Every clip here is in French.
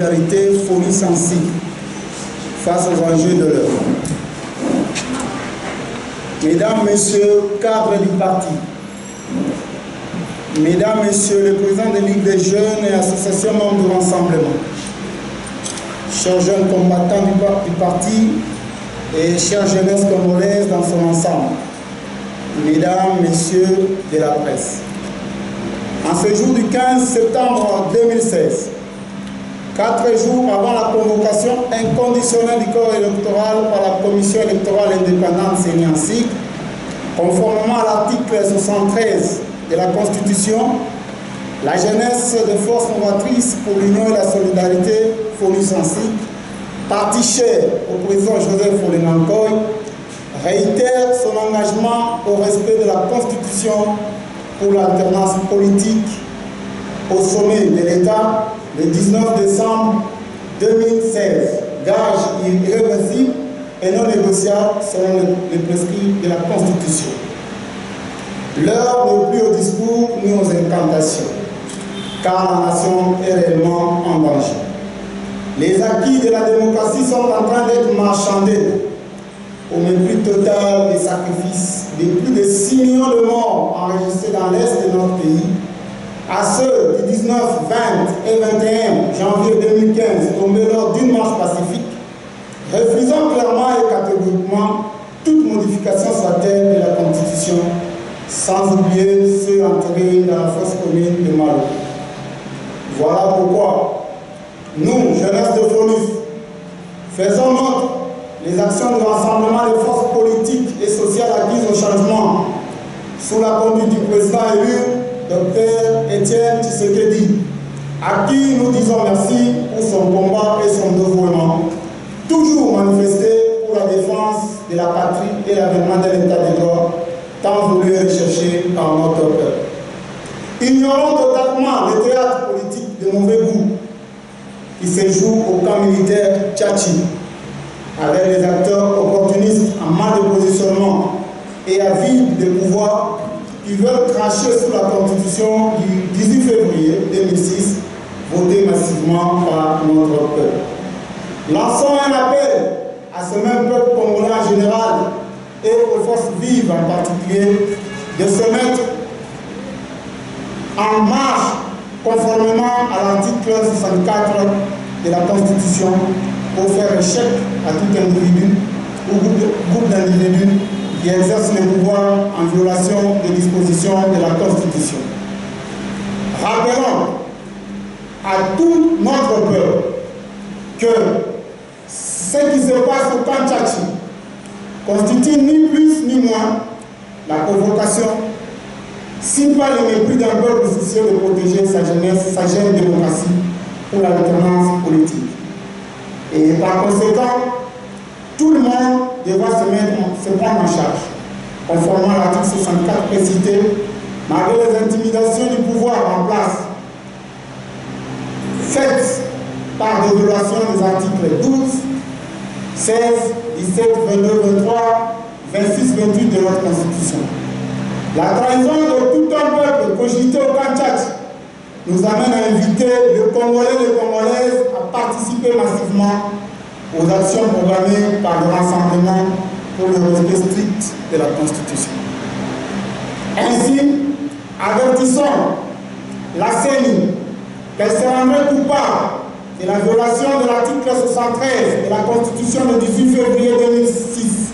Solidarité, folie sensible face aux enjeux de l'heure. Mesdames, Messieurs, cadres du parti, Mesdames, Messieurs, le président de Ligue des jeunes et associations membres du rassemblement, chers jeunes combattants du parti et chère jeunesse congolaise dans son ensemble, Mesdames, Messieurs de la presse, en ce jour du 15 septembre 2016, 4 jours avant la convocation inconditionnelle du corps électoral par la Commission électorale indépendante CENI, conformément à l'article 73 de la Constitution, la jeunesse de force novatrice pour l'union et la solidarité, FONUSANSI, parti cher au président Joseph Olengankoy, réitère son engagement au respect de la Constitution pour l'alternance politique au sommet de l'État le 19 décembre 2016, gage irréversible et non négociable selon les prescrits de la Constitution. L'heure n'est plus au discours ni aux incantations, car la nation est réellement en danger. Les acquis de la démocratie sont en train d'être marchandés au mépris total des sacrifices de plus de 6 millions de morts enregistrés dans l'Est de notre pays, à ceux du 19, 20 et 21 janvier 2015 tombés lors d'une marche pacifique, refusant clairement et catégoriquement toute modification soit-elle de la Constitution, sans oublier ceux enterrés dans la fosse commune de Malo. Voilà pourquoi nous, jeunesse de FONUS, faisons nôtre les actions de rassemblement des forces politiques et sociales acquises au changement sous la conduite du président élu, Dr Étienne Tshisekedi, à qui nous disons merci pour son combat et son dévouement, toujours manifesté pour la défense de la patrie et l'avènement de l'état de droit, tant voulu et recherché par notre peuple. Ignorons totalement le théâtre politique de mauvais goût qui se joue au camp militaire Tchatchi, avec les acteurs opportunistes en mal de positionnement et avides de pouvoir qui veulent cracher sous la Constitution du 18 février 2006, votée massivement par notre peuple. Lançons un appel à ce même peuple congolais en général et aux forces vives en particulier de se mettre en marche conformément à l'article 64 de la Constitution pour faire échec à tout individu ou groupe d'individus qui exercent le pouvoir en violation des dispositions de la Constitution. Rappelons à tout notre peuple que ce qui se passe au camp Tchatchi constitue ni plus ni moins la provocation, si pas le mépris d'un peuple soucieux de protéger sa jeunesse, sa jeune démocratie pour l'alternance politique. Et par conséquent, tout le monde devra se prendre en charge, conformément à l'article 64 précité, malgré les intimidations du pouvoir en place, faites par des violations des articles 12, 16, 17, 22, 23, 26, 28 de notre Constitution. La trahison de tout un peuple cogité au camp Tchatchi nous amène à inviter les Congolais et les Congolaises à participer massivement aux actions programmées par le rassemblement pour le respect strict de la Constitution. Ainsi, avertissons la CENI qu'elle se rendrait coupable de la violation de l'article 73 de la Constitution du 18 février 2006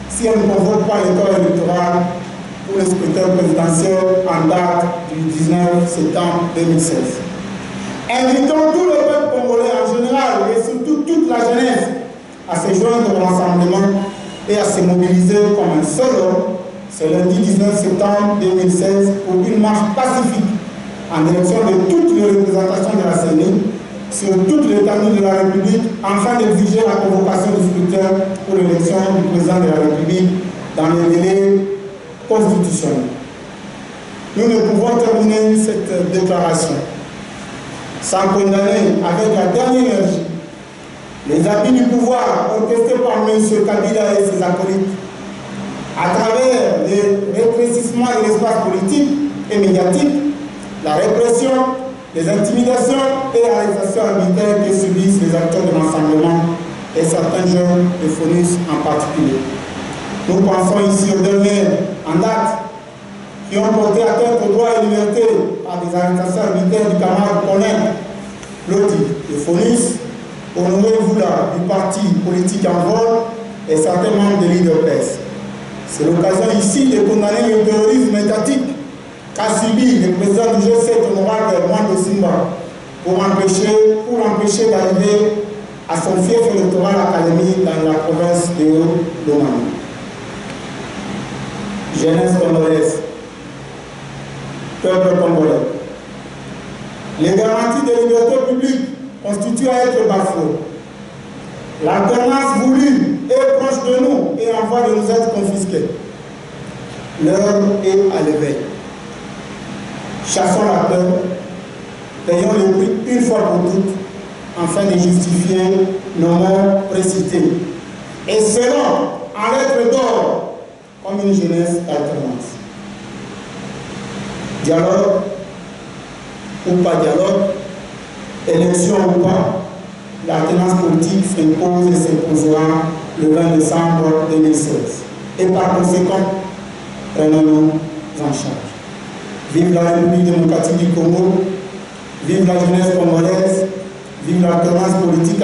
si elle ne convoque pas le corps électoral pour le scrutin présidentiel en date du 19 septembre 2016. Invitons tout le peuple congolais en général et surtout toute la jeunesse à se joindre au rassemblement et à se mobiliser comme un seul homme ce lundi 19 septembre 2016 pour une marche pacifique en direction de toutes les représentations de la CENI sur toute l'étendue de la République afin d'exiger la convocation du scrutin pour l'élection du président de la République dans les délais constitutionnels. Nous ne pouvons terminer cette déclaration sans condamner avec la dernière énergie les abus du pouvoir orchestrés par M. Kabila et ses acolytes à travers les rétrécissements de l'espace politique et médiatique, la répression, Les intimidations et arrestations arbitraires que subissent les acteurs de l'ensemble et certains jeunes de FONUS en particulier. Nous pensons ici aux derniers en date qui ont porté atteinte aux droits et libertés par des arrestations arbitraires du camarade Colin Loti de FONUS, Honoré Voula du parti politique en vol et certains membres de l'IDPS. C'est l'occasion ici de condamner le terrorisme étatique qu'a subi le président du G7 honorable Mwando Simba pour l'empêcher d'arriver à son fief électoral académique dans la province de Haut-Lomami. Jeunesse congolaise, peuple congolais. Les garanties de liberté publique constituent à être bafouées. L'alternance voulue est proche de nous et en voie de nous être confisquée. L'heure est à l'éveil. Chassons la peur, payons le prix une fois pour toutes, afin de justifier nos morts précités. Et serons en lettres d'or comme une jeunesse alternance. Dialogue ou pas dialogue, élection ou pas, l'alternance politique s'impose et s'imposera le 20 décembre 2016. Et par conséquent, prenons-nous en charge. Vive la République démocratique du Congo, vive la jeunesse congolaise, vive l'alternance politique